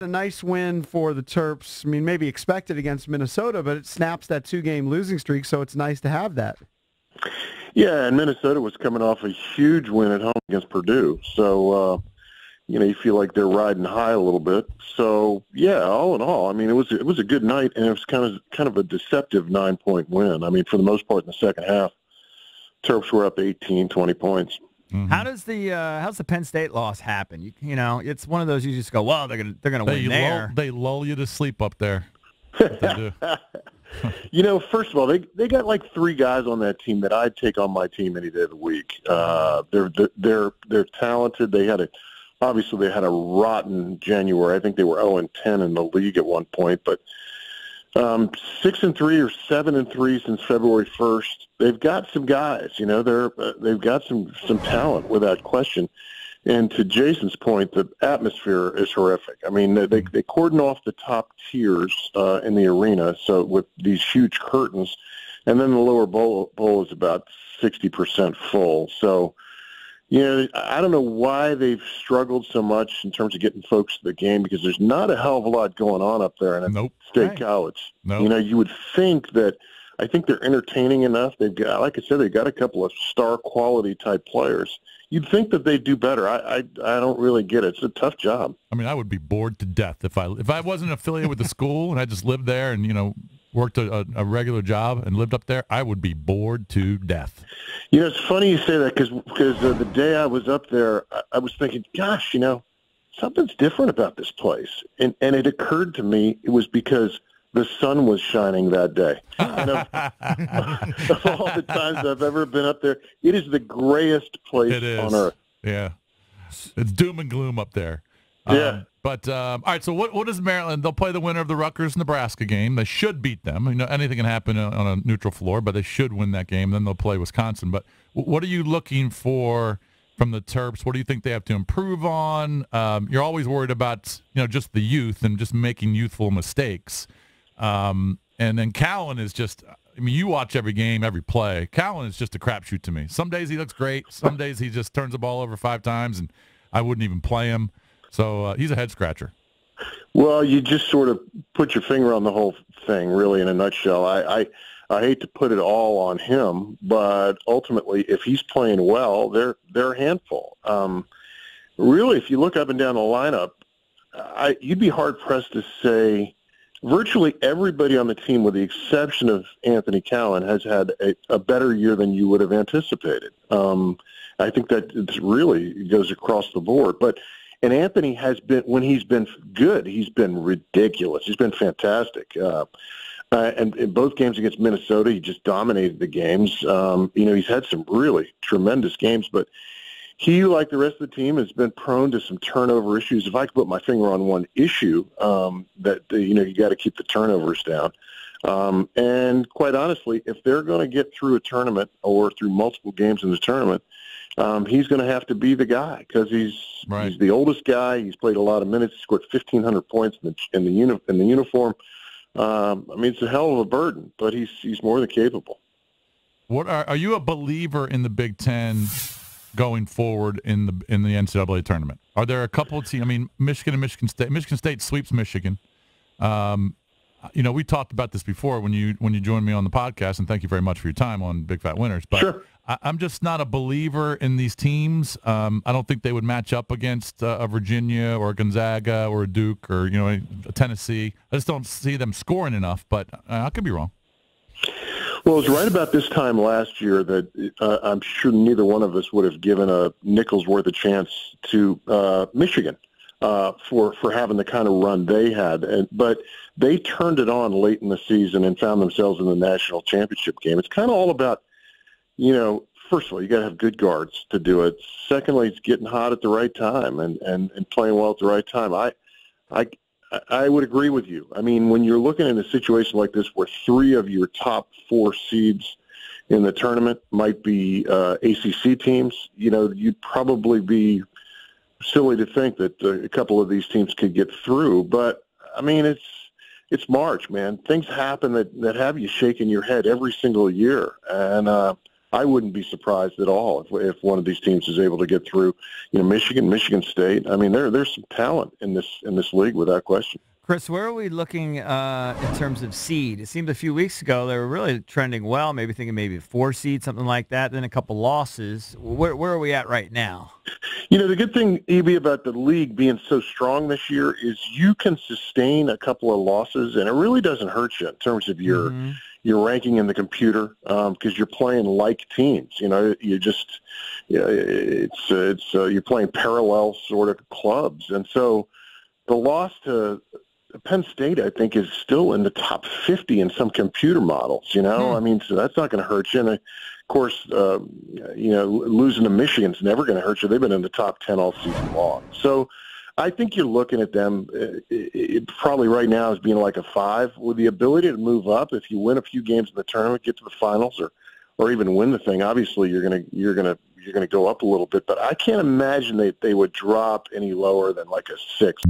A nice win for the Terps. I mean, maybe expected against Minnesota, but it snaps that 2-game losing streak, so it's nice to have that. Yeah, and Minnesota was coming off a huge win at home against Purdue. So, you feel like they're riding high a little bit. So, yeah, all in all, I mean, it was a good night, and it was kind of a deceptive 9-point win. I mean, for the most part in the second half, Terps were up 18, 20 points. Mm-hmm. How's the Penn State loss happen? You know, it's one of those you just go, well, they're gonna win there. They lull you to sleep up there. They do. First of all, they got like 3 guys on that team that I'd take on my team any day of the week. They're talented. Obviously they had a rotten January. I think they were 0-10 in the league at one point, but 6-3 or 7-3 since February 1st. They've got some guys, they've got some talent without question. And to Jason's point, the atmosphere is horrific. I mean, they cordon off the top tiers in the arena, so with these huge curtains, and then the lower bowl is about 60% full. So, I don't know why they've struggled so much in terms of getting folks to the game, because there's not a hell of a lot going on up there in a state college. Nope. You would think that. I think they're entertaining enough. They've got, like I said, they've got a couple of star quality type players. You'd think that they do better. I don't really get it. It's a tough job. I mean, I would be bored to death if I wasn't affiliated with the school and I just lived there and worked a regular job and lived up there. I would be bored to death. It's funny you say that because the day I was up there, I was thinking, gosh, something's different about this place, and it occurred to me it was because the sun was shining that day. And of all the times I've ever been up there, it is the grayest place on earth. Yeah. It's doom and gloom up there. Yeah. All right, so what is Maryland? They'll play the winner of the Rutgers-Nebraska game. They should beat them. Anything can happen on a neutral floor, but they should win that game. Then they'll play Wisconsin. But what are you looking for from the Terps? What do you think they have to improve on? You're always worried about, just the youth and just making youthful mistakes. And then Cowan is just, you watch every game, every play. Cowan is just a crapshoot to me. Some days he looks great. Some days he just turns the ball over 5 times, and I wouldn't even play him. So he's a head-scratcher. Well, you just sort of put your finger on the whole thing, really, in a nutshell. I hate to put it all on him, but ultimately, if he's playing well, they're a handful. Really, if you look up and down the lineup, you'd be hard-pressed to say virtually everybody on the team, with the exception of Anthony Cowan, has had a better year than you would have anticipated. I think that it really goes across the board. And Anthony has been, when he's been good, he's been ridiculous. He's been fantastic. And in both games against Minnesota, he just dominated the games. He's had some really tremendous games, but he, like the rest of the team, has been prone to some turnover issues. If I could put my finger on one issue, you got to keep the turnovers down. And quite honestly, if they're going to get through a tournament or through multiple games in the tournament, he's going to have to be the guy, because he's the oldest guy. He's played a lot of minutes. He scored 1,500 points in the uniform. It's a hell of a burden, but he's more than capable. What are you a believer in the Big Ten going forward in the NCAA tournament? Are there a couple of teams? Michigan and Michigan State. Michigan State sweeps Michigan. We talked about this before when you joined me on the podcast, and thank you very much for your time on Big Fat Winners. But sure. I'm just not a believer in these teams. I don't think they would match up against a Virginia or a Gonzaga or a Duke or a Tennessee. I just don't see them scoring enough, but I could be wrong. Well, it was right about this time last year that I'm sure neither one of us would have given a nickel's worth of chance to Michigan for having the kind of run they had. But they turned it on late in the season and found themselves in the national championship game. It's kind of all about, first of all, you got to have good guards to do it. Secondly, it's getting hot at the right time and playing well at the right time. I would agree with you. When you're looking at a situation like this where 3 of your top 4 seeds in the tournament might be ACC teams, you'd probably be silly to think that a couple of these teams could get through. But, it's March, man. Things happen that have you shaking your head every single year. And I wouldn't be surprised at all if one of these teams is able to get through. Michigan State. I mean, there's some talent in this league without question. Chris, where are we looking in terms of seed? It seemed a few weeks ago they were really trending well, maybe thinking maybe a 4 seed, something like that, then a couple losses. Where are we at right now? The good thing, EB, about the league being so strong this year is you can sustain a couple of losses, and it really doesn't hurt you in terms of your ranking in the computer because you're playing like teams. You're playing parallel sort of clubs, and so the loss to Penn State, I think, is still in the top 50 in some computer models, I mean, so that's not going to hurt you. And, of course, losing to Michigan's never going to hurt you. They've been in the top 10 all season long. So I think you're looking at them probably right now as being like a 5 with the ability to move up. If you win a few games in the tournament, get to the finals or even win the thing, obviously you're going to go up a little bit. But I can't imagine they would drop any lower than like a 6.